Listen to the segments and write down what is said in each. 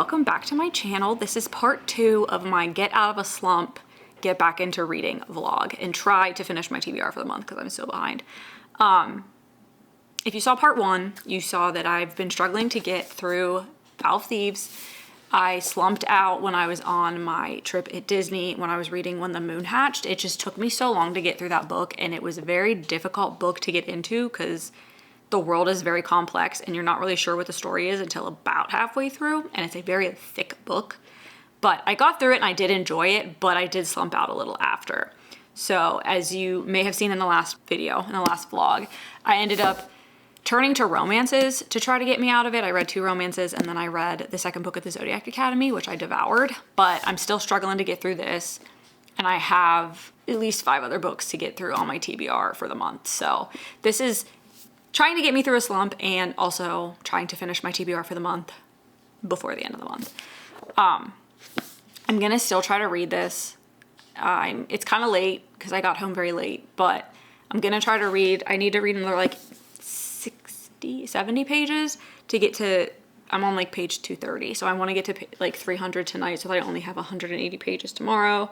welcome back to my channel. This is part 2 of my get out of a slump, get back into reading vlog, and try to finish my TBR for the month because I'm so behind. If you saw part 1, you saw that I've been struggling to get through Vow of Thieves. I slumped out when I was on my trip at Disney when I was reading When the Moon Hatched. It just took me so long to get through that book, and it was a very difficult book to get into because the world is very complex and you're not really sure what the story is until about halfway through, and it's a very thick book. But I got through it and I did enjoy it, but I did slump out a little after. So as you may have seen in the last video, in the last vlog, I ended up turning to romances to try to get me out of it. I read 2 romances and then I read the second book of the Zodiac Academy, which I devoured, but I'm still struggling to get through this. And I have at least 5 other books to get through on my TBR for the month. So this is trying to get me through a slump and also trying to finish my TBR for the month before the end of the month. I'm gonna still try to read this. It's kind of late because I got home very late, but I'm gonna try to read. I need to read another like 60, 70 pages to get to, I'm on like page 230. So I want to get to like 300 tonight so that I only have 180 pages tomorrow,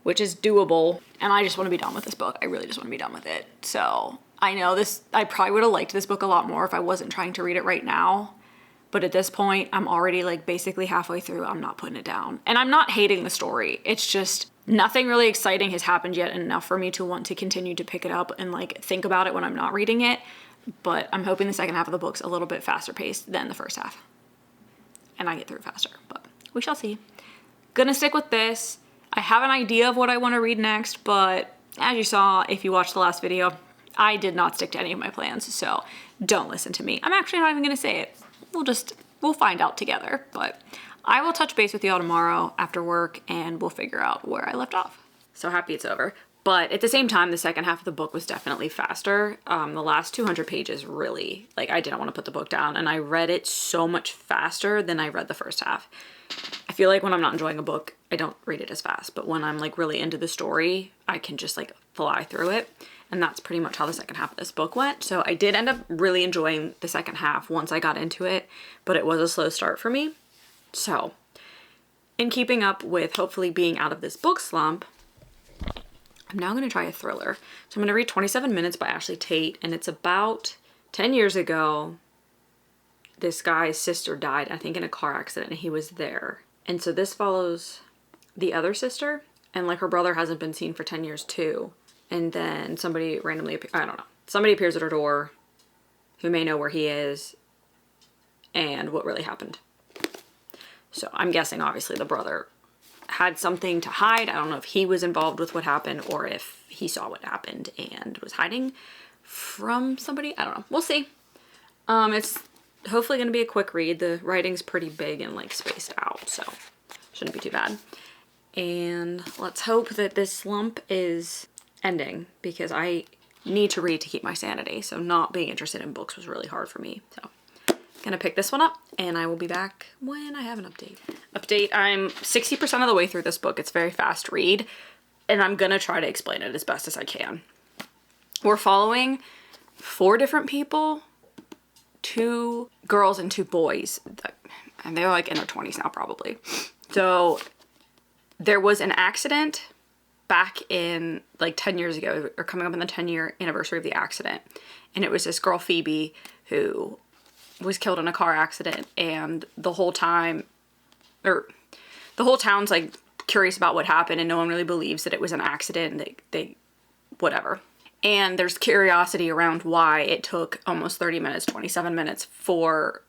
which is doable. And I just want to be done with this book. I really just want to be done with it. So I know this, I probably would have liked this book a lot more if I wasn't trying to read it right now. But at this point, I'm already like basically halfway through. I'm not putting it down. And I'm not hating the story. It's just nothing really exciting has happened yet enough for me to want to continue to pick it up and like think about it when I'm not reading it. But I'm hoping the second half of the book's a little bit faster paced than the first half. And I get through faster, but we shall see. Gonna stick with this. I have an idea of what I want to read next, but as you saw, if you watched the last video, I did not stick to any of my plans, so don't listen to me. I'm actually not even gonna say it. We'll find out together, but I will touch base with y'all tomorrow after work and we'll figure out where I left off. So happy it's over. But at the same time, the second half of the book was definitely faster. The last 200 pages really, like I didn't want to put the book down, and I read it so much faster than I read the first half. I feel like when I'm not enjoying a book, I don't read it as fast, but when I'm like really into the story, I can just like fly through it. And that's pretty much how the second half of this book went. So I did end up really enjoying the second half once I got into it, but it was a slow start for me. So in keeping up with hopefully being out of this book slump, I'm now going to try a thriller. So I'm going to read 27 Minutes by Ashley Tate, and it's about 10 years ago. This guy's sister died, I think in a car accident, and he was there. And so this follows the other sister, and like her brother hasn't been seen for 10 years too. And then somebody randomly, I don't know, somebody appears at her door who may know where he is and what really happened. So I'm guessing obviously the brother had something to hide. I don't know if he was involved with what happened or if he saw what happened and was hiding from somebody. I don't know. We'll see. It's hopefully going to be a quick read. The writing's pretty big and like spaced out, so shouldn't be too bad. And let's hope that this slump is ending because I need to read to keep my sanity. So not being interested in books was really hard for me. So gonna pick this one up and I will be back when I have an update. I'm 60% of the way through this book. It's a very fast read and I'm gonna try to explain it as best as I can. We're following 4 different people, 2 girls and 2 boys, and they're like in their 20s now probably. So there was an accident back in like 10 years ago, or coming up on the 10-year anniversary of the accident. And it was this girl, Phoebe, who was killed in a car accident. And the whole time, or the whole town's like curious about what happened and no one really believes that it was an accident. They whatever. And there's curiosity around why it took almost 30 minutes, 27 minutes for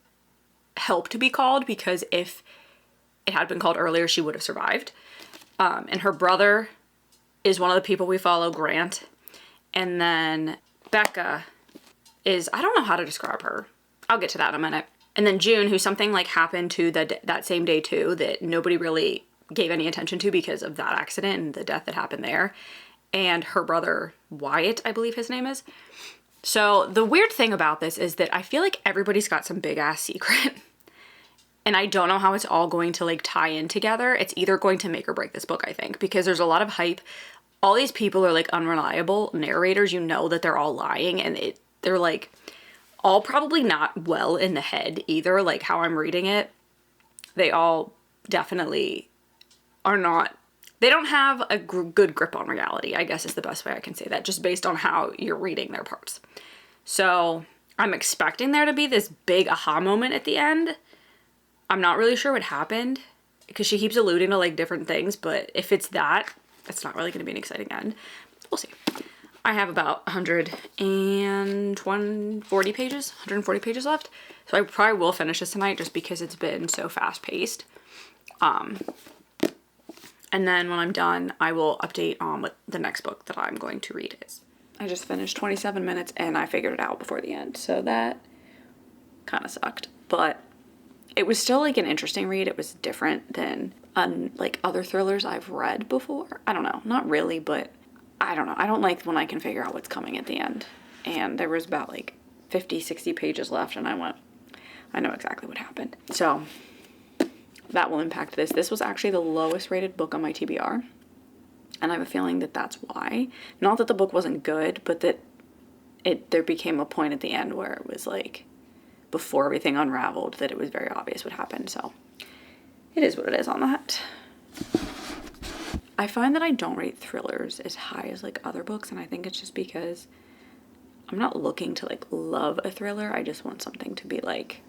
help to be called, because if it had been called earlier, she would have survived. And her brother is one of the people we follow, Grant. And then Becca is, I don't know how to describe her. I'll get to that in a minute. And then June, who something like happened to that same day too, that nobody really gave any attention to because of that accident and the death that happened there. And her brother, Wyatt, I believe his name is. So the weird thing about this is that I feel like everybody's got some big ass secret. And I don't know how it's all going to like tie in together. It's either going to make or break this book, I think, because there's a lot of hype. All these people are like unreliable narrators. You know that they're all lying, and they're like all probably not well in the head either, like how I'm reading it. they all definitely are not, they don't have a good grip on reality, I guess is the best way I can say that, just based on how you're reading their parts. So I'm expecting there to be this big aha moment at the end. I'm not really sure what happened because she keeps alluding to like different things, but if it's that, it's not really going to be an exciting end. We'll see. I have about 140 pages left. So I probably will finish this tonight just because it's been so fast paced. And then when I'm done, I will update on what the next book that I'm going to read is. I just finished 27 minutes and I figured it out before the end. So that kind of sucked, but it was still like an interesting read. It was different than like other thrillers I've read before. I don't know, not really, but I don't know. I don't like when I can figure out what's coming at the end. And there was about like 50, 60 pages left and I went, I know exactly what happened. So that will impact this. This was actually the lowest rated book on my TBR. And I have a feeling that that's why. Not that the book wasn't good, but that there became a point at the end where it was like, before everything unraveled, that it was very obvious what happened. So it is what it is on that. I find that I don't rate thrillers as high as like other books, and I think it's just because I'm not looking to like love a thriller. I just want something to be like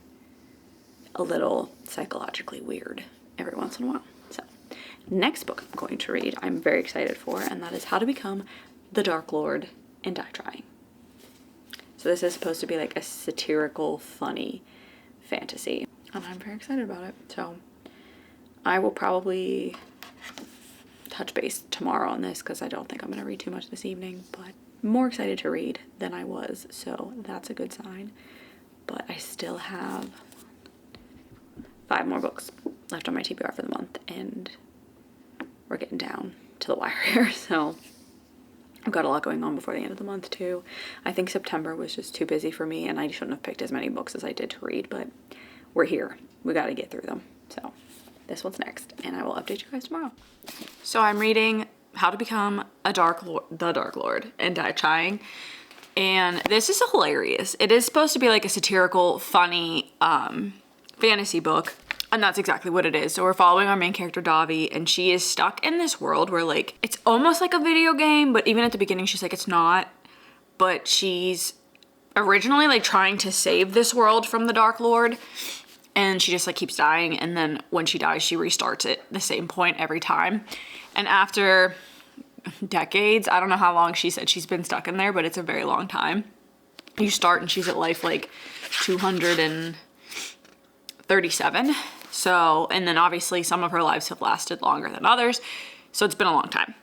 a little psychologically weird every once in a while. So next book I'm going to read, I'm very excited for, and that is How to Become the Dark Lord and Die Trying. So this is supposed to be like a satirical, funny fantasy, and I'm very excited about it. So I will probably touch base tomorrow on this because I don't think I'm going to read too much this evening, but I'm more excited to read than I was, so that's a good sign. But I still have 5 more books left on my TBR for the month, and we're getting down to the wire here, so I've got a lot going on before the end of the month too. I think September was just too busy for me and I shouldn't have picked as many books as I did to read, but we're here. We got to get through them. So this one's next and I will update you guys tomorrow. So I'm reading How to Become the Dark Lord and Die Trying. And this is hilarious. It is supposed to be like a satirical, funny fantasy book. And that's exactly what it is. So we're following our main character, Davi, and she is stuck in this world where like, it's almost like a video game, but even at the beginning, she's like, it's not. But she's originally like trying to save this world from the Dark Lord. And she just like keeps dying. And then when she dies, she restarts at the same point every time. And after decades, I don't know how long she said she's been stuck in there, but it's a very long time. You start and she's at life like 237. So, and then obviously some of her lives have lasted longer than others. So it's been a long time.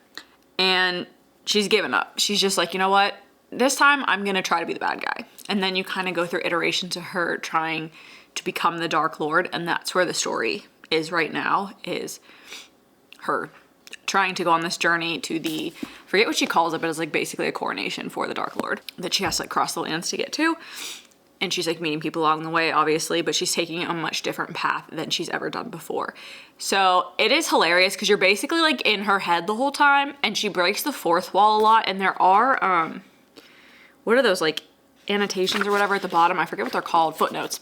And she's given up. She's just like, you know what? This time I'm going to try to be the bad guy. And then you kind of go through iterations of her trying to become the Dark Lord. And that's where the story is right now, is her trying to go on this journey to the, forget what she calls it, but it's like basically a coronation for the Dark Lord that she has to like cross the lands to get to. And she's like meeting people along the way, obviously, but she's taking a much different path than she's ever done before. So it is hilarious because you're basically like in her head the whole time, and she breaks the fourth wall a lot. And there are, what are those, like annotations or whatever at the bottom? I forget what they're called, footnotes.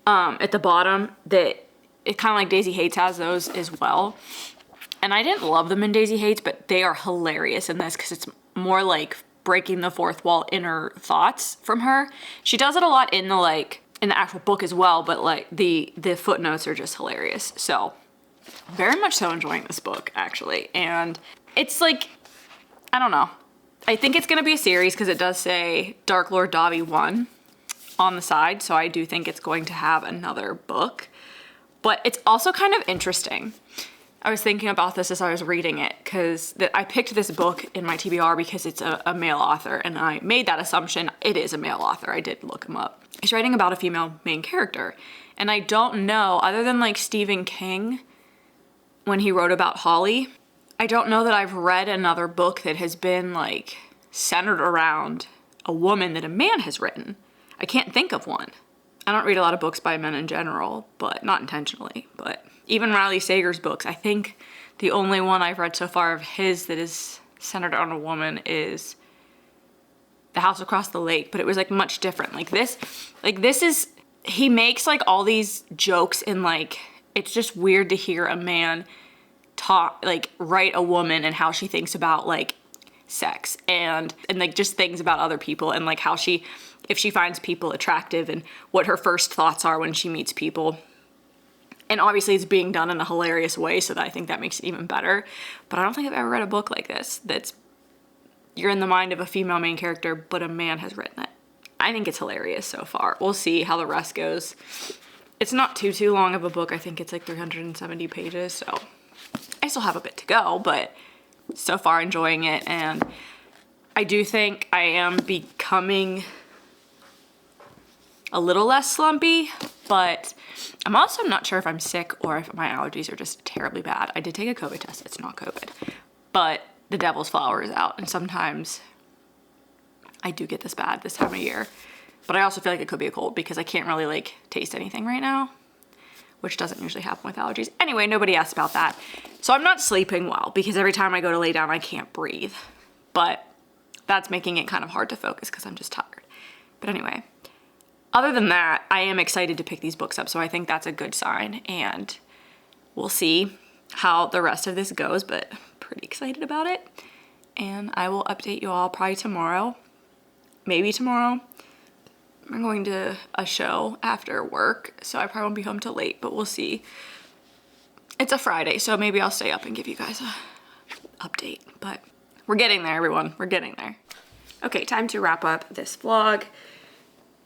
At the bottom that it kind of like Daisy Hates has those as well. And I didn't love them in Daisy Hates, but they are hilarious in this because it's more like breaking the fourth wall inner thoughts from her. She does it a lot in the actual book as well, but like the footnotes are just hilarious. So very much so enjoying this book actually. And it's like, I don't know. I think it's going to be a series because it does say Dark Lord Davi 1 on the side. So I do think it's going to have another book, but it's also kind of interesting. I was thinking about this as I was reading it because I picked this book in my TBR because it's a male author, and I made that assumption. It is a male author. I did look him up. He's writing about a female main character, and I don't know, other than like Stephen King when he wrote about Holly, I don't know that I've read another book that has been like centered around a woman that a man has written. I can't think of one. I don't read a lot of books by men in general, but not intentionally, but even Riley Sager's books, I think the only one I've read so far of his that is centered on a woman is The House Across the Lake, but it was like much different. Like this is, he makes like all these jokes in like it's just weird to hear a man talk, like write a woman and how she thinks about like sex and like just things about other people and like how she, if she finds people attractive and what her first thoughts are when she meets people. And obviously it's being done in a hilarious way, so that I think that makes it even better. But I don't think I've ever read a book like this that's you're in the mind of a female main character, but a man has written it. I think it's hilarious so far. We'll see how the rest goes. It's not too long of a book. I think it's like 370 pages, so I still have a bit to go, but so far enjoying it. And I do think I am becoming a little less slumpy, but I'm also not sure if I'm sick or if my allergies are just terribly bad. I did take a COVID test. It's not COVID, but the devil's flower is out, and sometimes I do get this bad this time of year. But I also feel like it could be a cold because I can't really like taste anything right now, which doesn't usually happen with allergies. Anyway, nobody asked about that. So I'm not sleeping well because every time I go to lay down, I can't breathe. But that's making it kind of hard to focus because I'm just tired. But anyway, other than that, I am excited to pick these books up. So I think that's a good sign, and we'll see how the rest of this goes, but pretty excited about it. And I will update you all probably tomorrow, maybe tomorrow. I'm going to a show after work, so I probably won't be home till late, but we'll see. It's a Friday, so maybe I'll stay up and give you guys a update, but we're getting there, everyone. We're getting there. Okay, time to wrap up this vlog.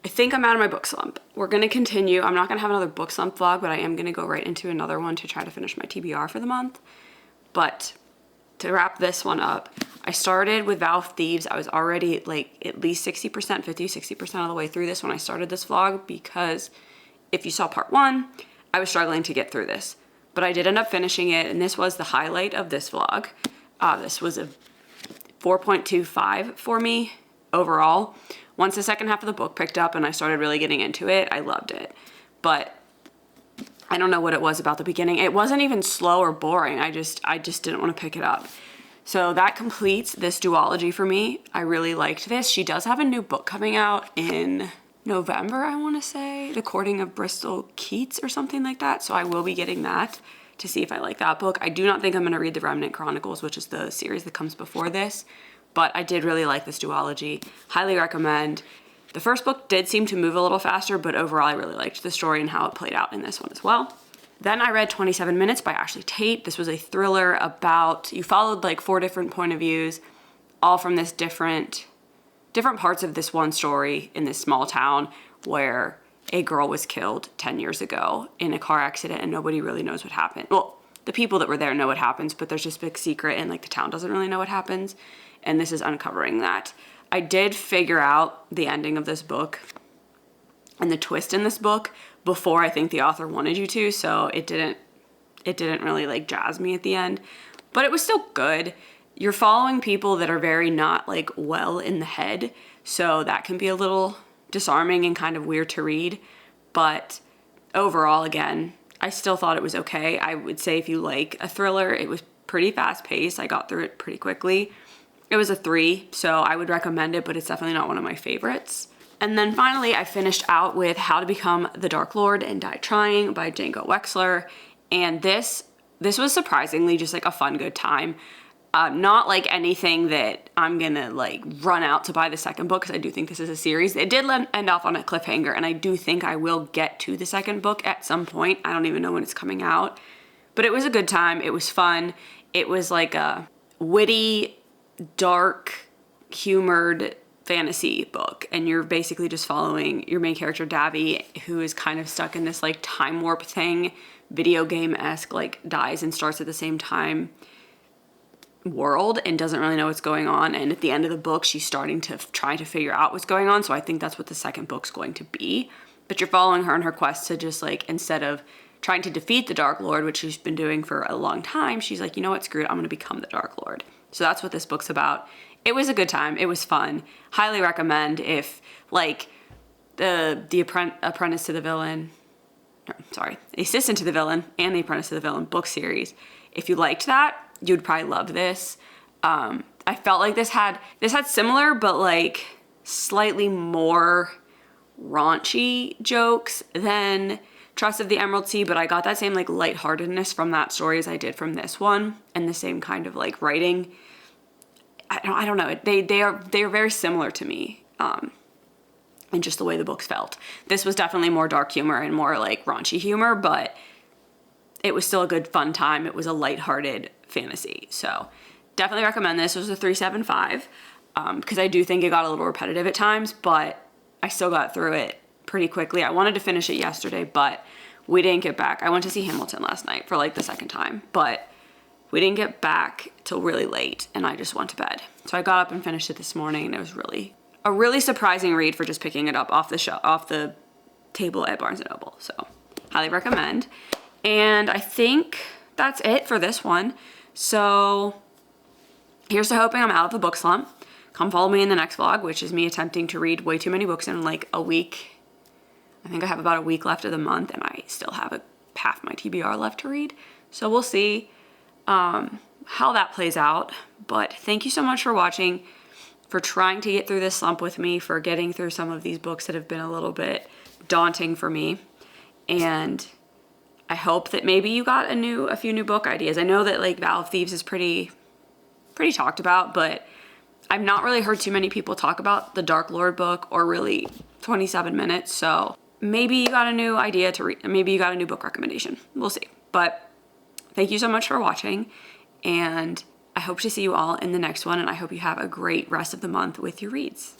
I think I'm out of my book slump. We're gonna continue. I'm not gonna have another book slump vlog, but I am gonna go right into another one to try to finish my TBR for the month. But to wrap this one up, I started with Vow of Thieves. I was already like at least 60%, 60% of the way through this when I started this vlog, because if you saw part 1, I was struggling to get through this. But I did end up finishing it, and this was the highlight of this vlog. This was a 4.25 for me overall. Once the second half of the book picked up and I started really getting into it, I loved it. But I don't know what it was about the beginning. It wasn't even slow or boring. I just didn't want to pick it up. So that completes this duology for me. I really liked this. She does have a new book coming out in November, I want to say. The Courting of Bristol Keats or something like that. So I will be getting that to see if I like that book. I do not think I'm going to read The Remnant Chronicles, which is the series that comes before this. But I did really like this duology. Highly recommend. The first book did seem to move a little faster, but overall I really liked the story and how it played out in this one as well. Then I read 27 Minutes by Ashley Tate. This was a thriller about, you followed like 4 different point of views, all from this different parts of this one story in this small town where a girl was killed 10 years ago in a car accident and nobody really knows what happened. Well, the people that were there know what happens, but there's this big secret and like the town doesn't really know what happens. And this is uncovering that. I did figure out the ending of this book and the twist in this book before I think the author wanted you to, so it didn't really like jazz me at the end, but it was still good. You're following people that are very not like well in the head, so that can be a little disarming and kind of weird to read, but overall, again, I still thought it was okay. I would say if you like a thriller, it was pretty fast paced. I got through it pretty quickly. It was a 3, so I would recommend it, but it's definitely not one of my favorites. And then finally, I finished out with How to Become the Dark Lord and Die Trying by Django Wexler. And this was surprisingly just like a fun, good time. Not like anything that I'm gonna like run out to buy the second book, because I do think this is a series. It did end off on a cliffhanger, and I do think I will get to the second book at some point. I don't even know when it's coming out. But it was a good time. It was fun. It was like a witty, dark, humored fantasy book, and you're basically just following your main character Davy, who is kind of stuck in this like time warp thing, video game-esque, like dies and starts at the same time world and doesn't really know what's going on. And at the end of the book, she's starting to try to figure out what's going on. So I think that's what the second book's going to be. But you're following her in her quest to just like, instead of trying to defeat the Dark Lord, which she's been doing for a long time, she's like, you know what, screw it, I'm going to become the Dark Lord. So that's what this book's about. It was a good time. It was fun. Highly recommend if like the Apprentice to the Villain, sorry, The Assistant to the Villain and The Apprentice to the Villain book series. If you liked that, you'd probably love this. I felt like this had similar but like slightly more raunchy jokes than Trust of the Emerald Sea, but I got that same like lightheartedness from that story as I did from this one, and the same kind of like writing. I don't know. They are very similar to me, and just the way the books felt. This was definitely more dark humor and more like raunchy humor, but it was still a good fun time. It was a lighthearted fantasy, so definitely recommend this. It was a 3.75 because I do think it got a little repetitive at times, but I still got through it pretty quickly. I wanted to finish it yesterday, but we didn't get back. I went to see Hamilton last night for like the second time, but we didn't get back till really late, and I just went to bed. So I got up and finished it this morning, and it was really a really surprising read for just picking it up off the table at Barnes & Noble. So highly recommend. And I think that's it for this one. So here's to hoping I'm out of the book slump. Come follow me in the next vlog, which is me attempting to read way too many books in like a week. I think I have about a week left of the month, and I still have half my TBR left to read. So we'll see how that plays out. But thank you so much for watching, for trying to get through this slump with me, for getting through some of these books that have been a little bit daunting for me. And I hope that maybe you got a few new book ideas. I know that like Vow of Thieves is pretty talked about, but I've not really heard too many people talk about the Dark Lord book or really 27 Minutes. So maybe you got a new idea to read. Maybe you got a new book recommendation. We'll see. But thank you so much for watching, and I hope to see you all in the next one, and I hope you have a great rest of the month with your reads.